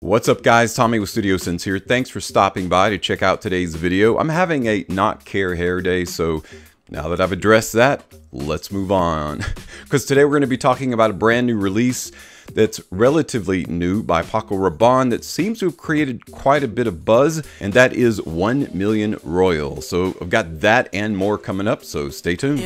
What's up guys, Tommy with Studio Sense here. Thanks for stopping by to check out today's video. I'm having a not care hair day, so now that I've addressed that, let's move on. Because today we're going to be talking about a brand new release that's relatively new by Paco Rabanne that seems to have created quite a bit of buzz, and that is 1 Million Royal. So I've got that and more coming up, so stay tuned.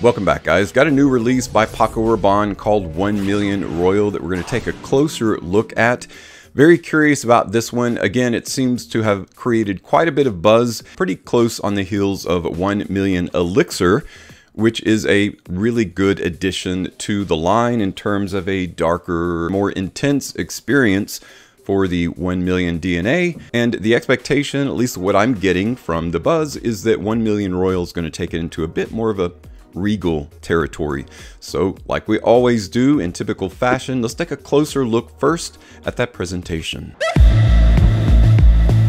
Welcome back guys. Got a new release by Paco Rabanne called 1 Million Royal that we're going to take a closer look at. Very curious about this one. Again, it seems to have created quite a bit of buzz, pretty close on the heels of 1 Million Elixir, which is a really good addition to the line in terms of a darker, more intense experience for the 1 Million DNA. And the expectation, at least what I'm getting from the buzz, is that 1 Million Royal is going to take it into a bit more of a regal territory. So like we always do in typical fashion, let's take a closer look first at that presentation.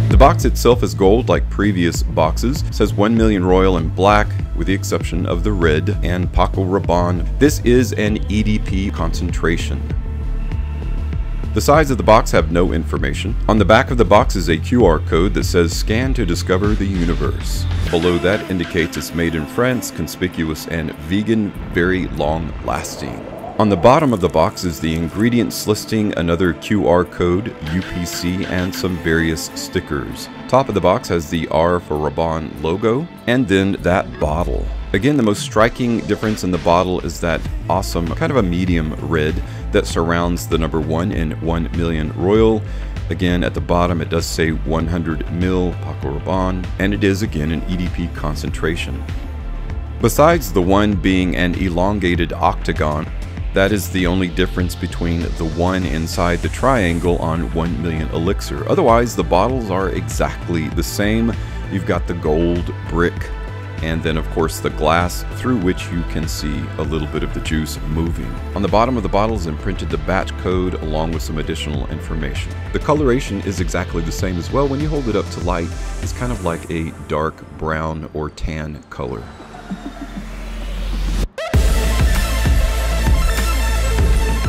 The box itself is gold like previous boxes. It says 1 Million Royal in black with the exception of the red and Paco Rabanne. This is an EDP concentration. The sides of the box have no information. On the back of the box is a QR code that says scan to discover the universe. Below that indicates it's made in France, conspicuous and vegan, very long lasting. On the bottom of the box is the ingredients listing, another QR code, UPC, and some various stickers. Top of the box has the R for Rabanne logo, and then that bottle. Again, the most striking difference in the bottle is that awesome kind of a medium red that surrounds the number 1 in 1 Million Royal. Again, at the bottom it does say 100 ml Paco Rabanne, and it is again an EDP concentration. Besides the 1 being an elongated octagon, that is the only difference between the 1 inside the triangle on 1 Million Elixir. Otherwise, the bottles are exactly the same. You've got the gold brick, and then of course the glass through which you can see a little bit of the juice moving. On the bottom of the bottle is imprinted the batch code along with some additional information. The coloration is exactly the same as well. When you hold it up to light, it's kind of like a dark brown or tan color.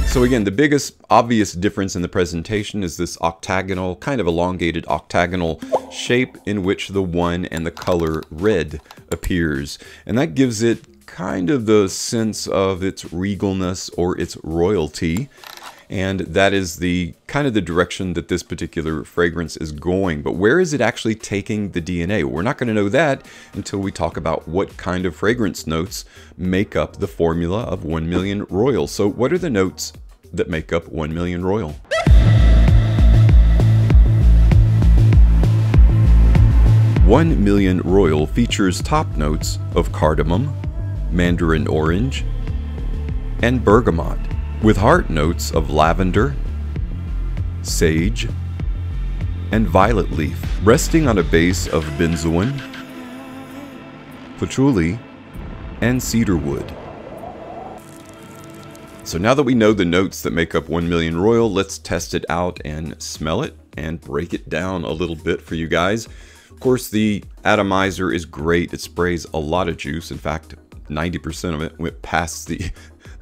So again, the biggest obvious difference in the presentation is this octagonal, kind of elongated octagonal shape in which the 1 and the color red appears. And that gives it kind of the sense of its regalness or its royalty. And that is the kind of the direction that this particular fragrance is going. But where is it actually taking the DNA? We're not going to know that until we talk about what kind of fragrance notes make up the formula of 1 Million Royal. So what are the notes that make up 1 Million Royal? One Million Royal features top notes of cardamom, mandarin orange, and bergamot, with heart notes of lavender, sage, and violet leaf, resting on a base of benzoin, patchouli, and cedarwood. So now that we know the notes that make up 1 Million Royal, let's test it out and smell it and break it down a little bit for you guys. Of course, the atomizer is great. It sprays a lot of juice. In fact, 90% of it went past the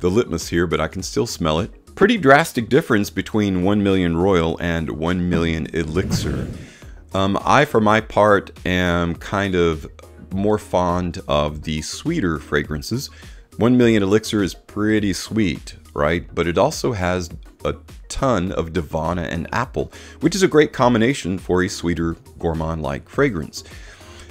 litmus here, but I can still smell it. Pretty drastic difference between 1 Million Royal and 1 Million Elixir. I, for my part, am kind of more fond of the sweeter fragrances. 1 Million Elixir is pretty sweet, right? But it also has a ton of Divana and apple, which is a great combination for a sweeter gourmand-like fragrance.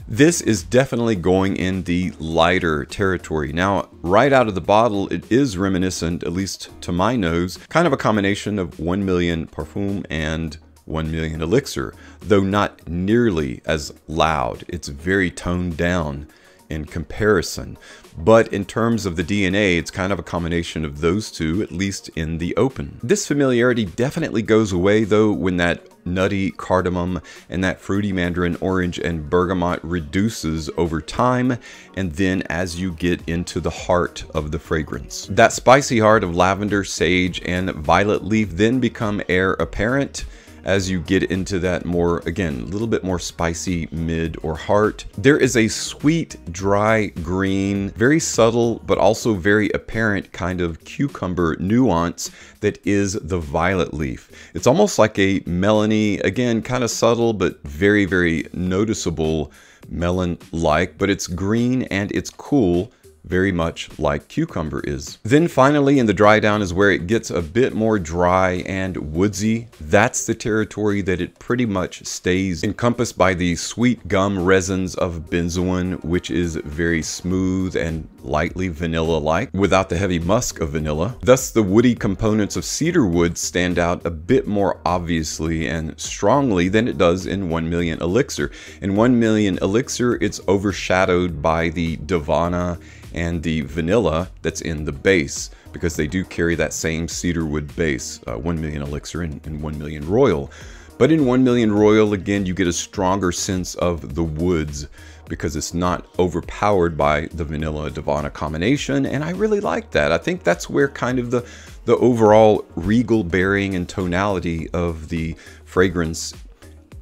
This is definitely going in the lighter territory. Now, right out of the bottle, it is reminiscent, at least to my nose, kind of a combination of 1 Million Parfum and 1 Million Elixir, though not nearly as loud. It's very toned down in comparison. But in terms of the DNA, it's kind of a combination of those two, at least in the open. This familiarity definitely goes away though when that nutty cardamom and that fruity mandarin orange and bergamot reduces over time, and then as you get into the heart of the fragrance. That spicy heart of lavender, sage, and violet leaf then become heir apparent as you get into that more, again, a little bit more spicy mid or heart. There is a sweet, dry green, very subtle, but also very apparent kind of cucumber nuance that is the violet leaf. It's almost like a melony, again, kind of subtle, but very, very noticeable melon-like, but it's green and it's cool, very much like cucumber is. Then finally in the dry down is where it gets a bit more dry and woodsy. That's the territory that it pretty much stays, encompassed by the sweet gum resins of benzoin, which is very smooth and lightly vanilla-like without the heavy musk of vanilla. Thus the woody components of cedar wood stand out a bit more obviously and strongly than it does in 1 Million Elixir. In 1 Million Elixir, it's overshadowed by the Davana and the vanilla that's in the base, because they do carry that same cedarwood base, 1 Million Elixir and 1 Million Royal. But in 1 Million Royal, again, you get a stronger sense of the woods because it's not overpowered by the vanilla Davana combination, and I really like that. I think that's where kind of the overall regal bearing and tonality of the fragrance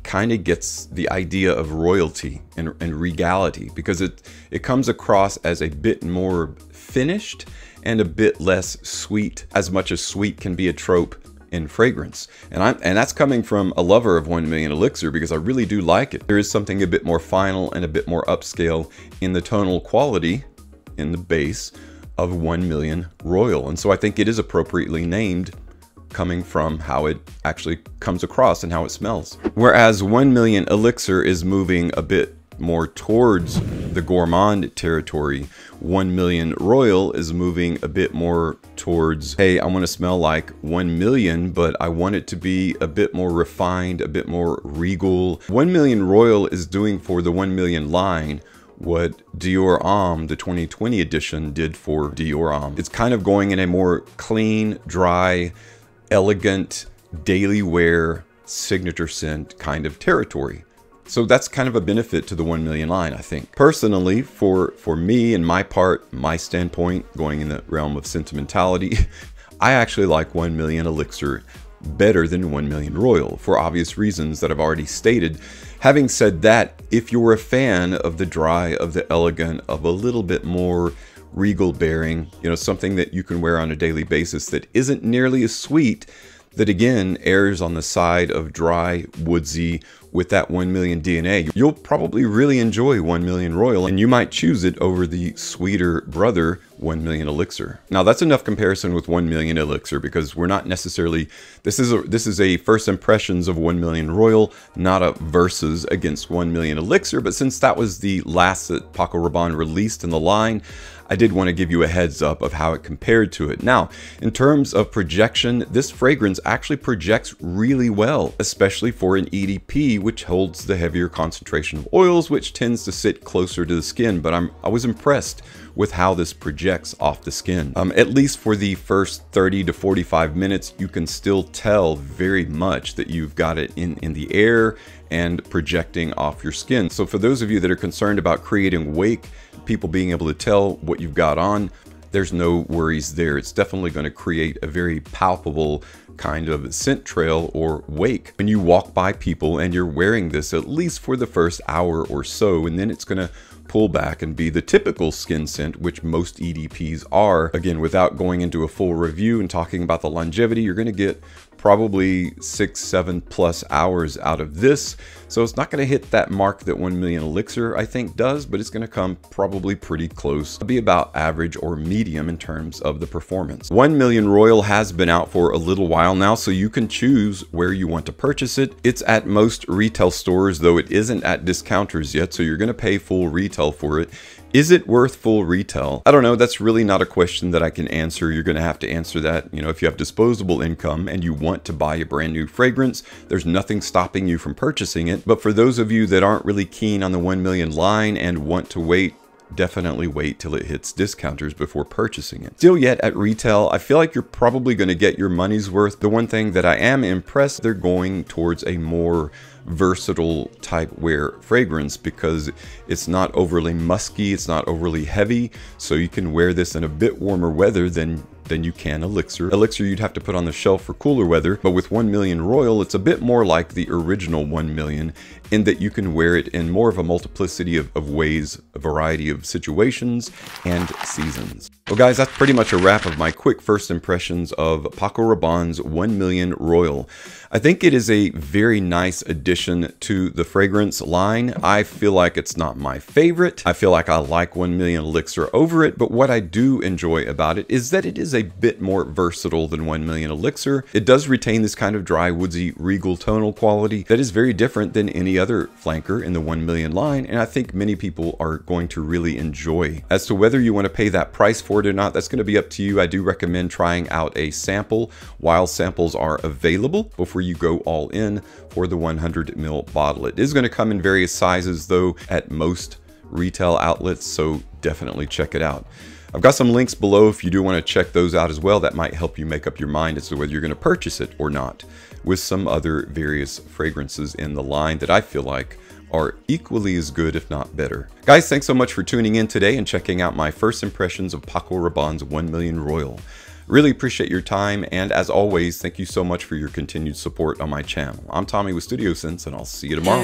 kind of gets the idea of royalty and regality, because it comes across as a bit more finished and a bit less sweet, as much as sweet can be a trope in fragrance. And that's coming from a lover of 1 Million Elixir, because I really do like it. There is something a bit more final and a bit more upscale in the tonal quality in the base of 1 Million Royal, and so I think it is appropriately named, coming from how it actually comes across and how it smells. Whereas 1 Million Elixir is moving a bit more towards the gourmand territory, 1 Million Royal is moving a bit more towards, hey, I want to smell like 1 Million, but I want it to be a bit more refined, a bit more regal. 1 Million Royal is doing for the 1 Million line what Dior Homme, the 2020 edition, did for Dior Homme. It's kind of going in a more clean, dry, elegant, daily wear, signature scent kind of territory. So that's kind of a benefit to the 1 Million line, I think. Personally, for me and my part, my standpoint, going in the realm of sentimentality, I actually like 1 Million Elixir better than 1 Million Royal, for obvious reasons that I've already stated. Having said that, if you're a fan of the dry, of the elegant, of a little bit more regal bearing, you know, something that you can wear on a daily basis that isn't nearly as sweet, that again errs on the side of dry, woodsy, with that 1 Million DNA, you'll probably really enjoy 1 Million Royal, and you might choose it over the sweeter brother 1 Million Elixir. Now that's enough comparison with 1 Million Elixir, because we're not necessarily, this is a first impressions of 1 Million Royal, not a versus against 1 Million Elixir. But since that was the last that Paco Rabanne released in the line, I did want to give you a heads up of how it compared to it. Now, in terms of projection, this fragrance actually projects really well, especially for an EDP, which holds the heavier concentration of oils, which tends to sit closer to the skin. But I was impressed with how this projects off the skin. At least for the first 30 to 45 minutes, you can still tell very much that you've got it in the air and projecting off your skin. So for those of you that are concerned about creating wake, people being able to tell what you've got on, there's no worries there. It's definitely going to create a very palpable kind of scent trail or wake when you walk by people and you're wearing this, at least for the first hour or so, and then it's going to pull back and be the typical skin scent, which most EDPs are. Again, without going into a full review and talking about the longevity, you're going to get probably 6-7+ hours out of this. So it's not going to hit that mark that 1 Million Elixir I think does, but it's going to come probably pretty close. It'll be about average or medium in terms of the performance. 1 Million Royal has been out for a little while now, so you can choose where you want to purchase it. It's at most retail stores, though it isn't at discounters yet, so you're going to pay full retail for it. Is it worth full retail? I don't know. That's really not a question that I can answer. You're going to have to answer that. You know, if you have disposable income and you want to buy a brand new fragrance, there's nothing stopping you from purchasing it. But for those of you that aren't really keen on the 1 Million line and want to wait, definitely wait till it hits discounters before purchasing it. Still yet at retail, I feel like you're probably going to get your money's worth. The one thing that I am impressed, they're going towards a more versatile type wear fragrance because it's not overly musky, it's not overly heavy, so you can wear this in a bit warmer weather than you can Elixir. Elixir you'd have to put on the shelf for cooler weather, but with 1 Million Royal, it's a bit more like the original 1 Million in that you can wear it in more of a multiplicity of ways, a variety of situations and seasons. Well guys, that's pretty much a wrap of my quick first impressions of Paco Rabanne's 1 Million Royal. I think it is a very nice addition to the fragrance line. I feel like it's not my favorite. I feel like I like 1 Million Elixir over it, but what I do enjoy about it is that it is a bit more versatile than 1 Million Elixir. It does retain this kind of dry, woodsy, regal tonal quality that is very different than any other flanker in the 1 Million line, and I think many people are going to really enjoy. As to whether you want to pay that price for it or not, that's going to be up to you. I do recommend trying out a sample while samples are available before you go all in for the 100 ml bottle. It is going to come in various sizes though at most retail outlets, so definitely check it out. I've got some links below if you do want to check those out as well. That might help you make up your mind as to whether you're going to purchase it or not, with some other various fragrances in the line that I feel like are equally as good, if not better. Guys, thanks so much for tuning in today and checking out my first impressions of Paco Rabanne's 1 Million Royal. Really appreciate your time, and as always, thank you so much for your continued support on my channel. I'm Tommy with Studio Sense, and I'll see you tomorrow.